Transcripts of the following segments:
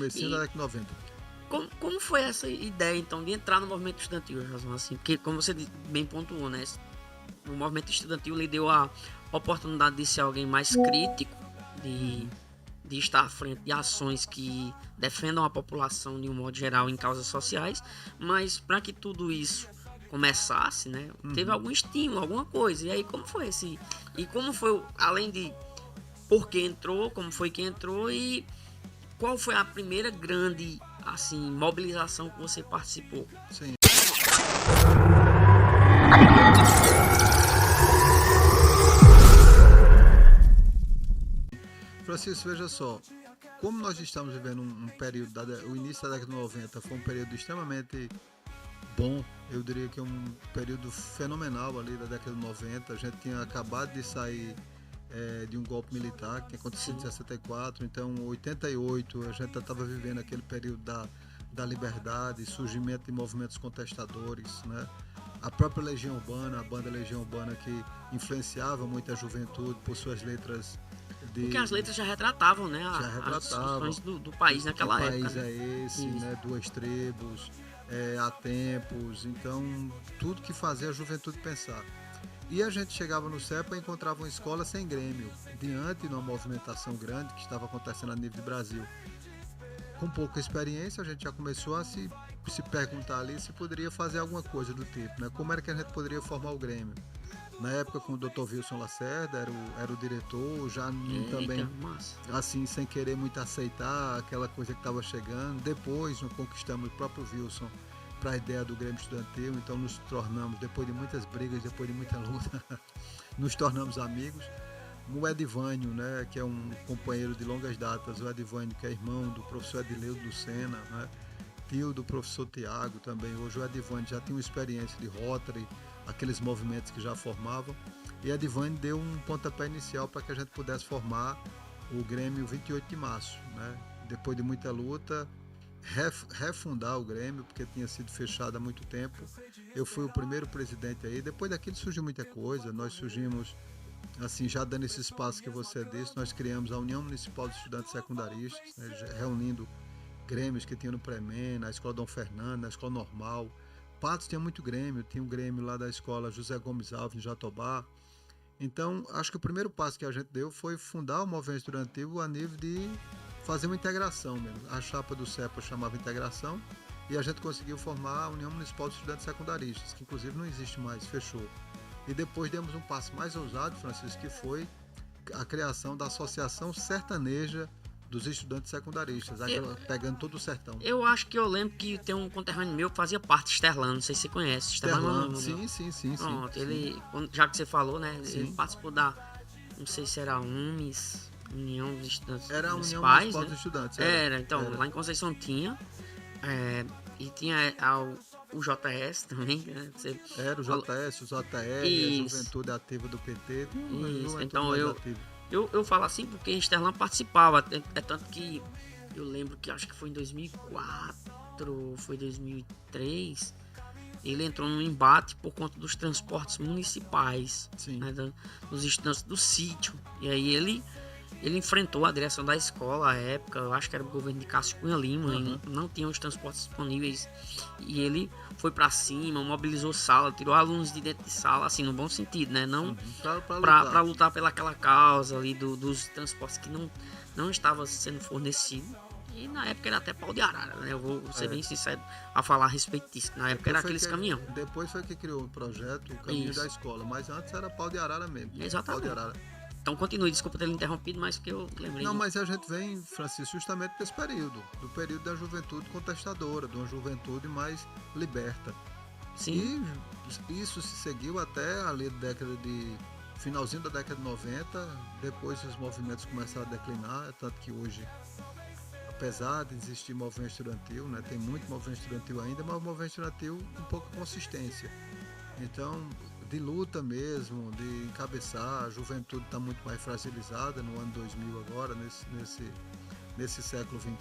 Comecinho da década de 90. Como foi essa ideia, então, de entrar no movimento estudantil, João? Assim, porque, como você bem pontuou, né? O movimento estudantil lhe deu a oportunidade de ser alguém mais crítico, de estar à frente de ações que defendam a população de um modo geral em causas sociais, mas para que tudo isso começasse, né? Teve algum estímulo, alguma coisa. E aí, como foi esse... E como foi, além de por que entrou, como foi que entrou e qual foi a primeira grande, assim, mobilização que você participou? Sim. Francisco, veja só, como nós estamos vivendo um período, o início da década de 90 foi um período extremamente bom, eu diria que é um período fenomenal ali da década de 90, a gente tinha acabado de sair de um golpe militar que tinha acontecido em 64, então em 88 a gente estava vivendo aquele período da liberdade, surgimento de movimentos contestadores, né? A própria Legião Urbana, a banda Legião Urbana, que influenciava muito a juventude por suas letras Porque as letras já retratavam, né, as situações do país naquela época. Que país é esse, né? Duas tribos, há tempos, então tudo que fazia a juventude pensar. E a gente chegava no CEPA e encontrava uma escola sem Grêmio, diante de uma movimentação grande que estava acontecendo a nível do Brasil. Com pouca experiência, a gente já começou a se perguntar ali se poderia fazer alguma coisa do tipo, né? Como era que a gente poderia formar o Grêmio? Na época, com o Dr. Wilson Lacerda, era o diretor, já também, assim, sem querer muito aceitar aquela coisa que estava chegando. Depois, nós conquistamos o próprio Wilson para a ideia do Grêmio Estudantil, então nos tornamos, depois de muitas brigas, depois de muita luta, nos tornamos amigos. O Edivânio, né, que é um companheiro de longas datas, o Edivânio, que é irmão do professor Edileudo Lucena, né, tio do professor Tiago também. Hoje o Edivânio já tinha uma experiência de Rotary, aqueles movimentos que já formavam, e Edivânio deu um pontapé inicial para que a gente pudesse formar o Grêmio 28 de março, né? Depois de muita luta, refundar o Grêmio, porque tinha sido fechado há muito tempo. Eu fui o primeiro presidente aí. Depois daquilo surgiu muita coisa. Nós surgimos, assim, já dando esse espaço que você disse, nós criamos a União Municipal de Estudantes Secundaristas, né, reunindo grêmios que tinha no Pré-Men, na Escola Dom Fernando, na Escola Normal. Patos tinha muito Grêmio, tinha um Grêmio lá da Escola José Gomes Alves, em Jatobá. Então, acho que o primeiro passo que a gente deu foi fundar o movimento estudantil a nível de fazer uma integração mesmo. A chapa do CEPA chamava integração e a gente conseguiu formar a União Municipal de Estudantes Secundaristas, que inclusive não existe mais, fechou. E depois demos um passo mais ousado, Francisco, que foi a criação da Associação Sertaneja dos Estudantes Secundaristas, pegando todo o sertão. Eu acho que eu lembro que tem um conterrâneo meu que fazia parte de Sterlano, não sei se você conhece. Sterlano, sim. Pronto, sim. ele, já que você falou, né, Sim. ele participou da, não sei se era UMES, União dos Estudantes Era a União Municipal dos Estudantes. Então, lá em Conceição tinha, e tinha o JS também, né? Era o JS, o JR, a Juventude Ativa do PT. Então eu falo assim porque Sterlan participava, é tanto que eu lembro que acho que foi em 2004, foi 2003, ele entrou num embate por conta dos transportes municipais, né, dos estudantes do sítio, e aí ele enfrentou a direção da escola à época, eu acho que era o governo de Cássio Cunha Lima, não tinha os transportes disponíveis, e ele foi pra cima, mobilizou sala, tirou alunos de dentro de sala, assim, no bom sentido, né? Não pra lutar pelaquela causa ali dos transportes que não estava sendo fornecido. E na época era até pau de arara, né? Eu vou ser bem sincero a falar a respeito disso. Na época era aqueles caminhão. Depois foi que criou o projeto, o Caminho da Escola, mas antes era pau de arara mesmo. Exatamente. Pau de arara. Então continue, desculpa ter interrompido, mas porque eu lembrei. Não, mas a gente vem, Francisco, justamente desse período, do período da juventude contestadora, de uma juventude mais liberta. Sim. E isso se seguiu até ali finalzinho da década de 90, depois os movimentos começaram a declinar, tanto que hoje, apesar de existir movimento estudantil, né, tem muito movimento estudantil ainda, mas o movimento estudantil com pouca consistência. Então, de luta mesmo, de encabeçar, a juventude está muito mais fragilizada no ano 2000 agora, nesse século XXI,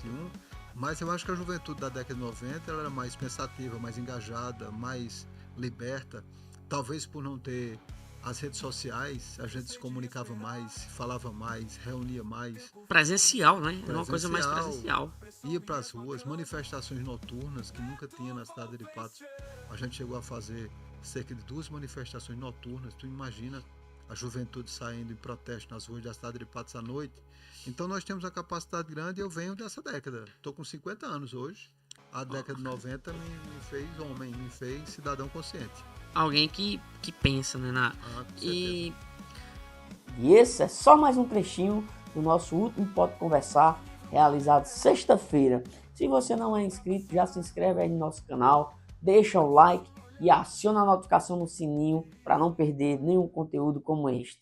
mas eu acho que a juventude da década de 90 ela era mais pensativa, mais engajada, mais liberta, talvez por não ter as redes sociais, a gente se comunicava mais, se falava mais, reunia mais. Presencial, né? Era uma coisa mais presencial. Ia para as ruas, manifestações noturnas que nunca tinha na cidade de Patos. A gente chegou a fazer cerca de 2 manifestações noturnas. Tu imagina a juventude saindo em protesto nas ruas da cidade de Patos à noite. Então nós temos uma capacidade grande e eu venho dessa década. Estou com 50 anos hoje. A década de 90 me fez homem, me fez cidadão consciente. Alguém que pensa, né? E esse é só mais um trechinho do nosso último Pode Conversar, realizado sexta-feira. Se você não é inscrito, já se inscreve aí no nosso canal, deixa o like e aciona a notificação no sininho para não perder nenhum conteúdo como este.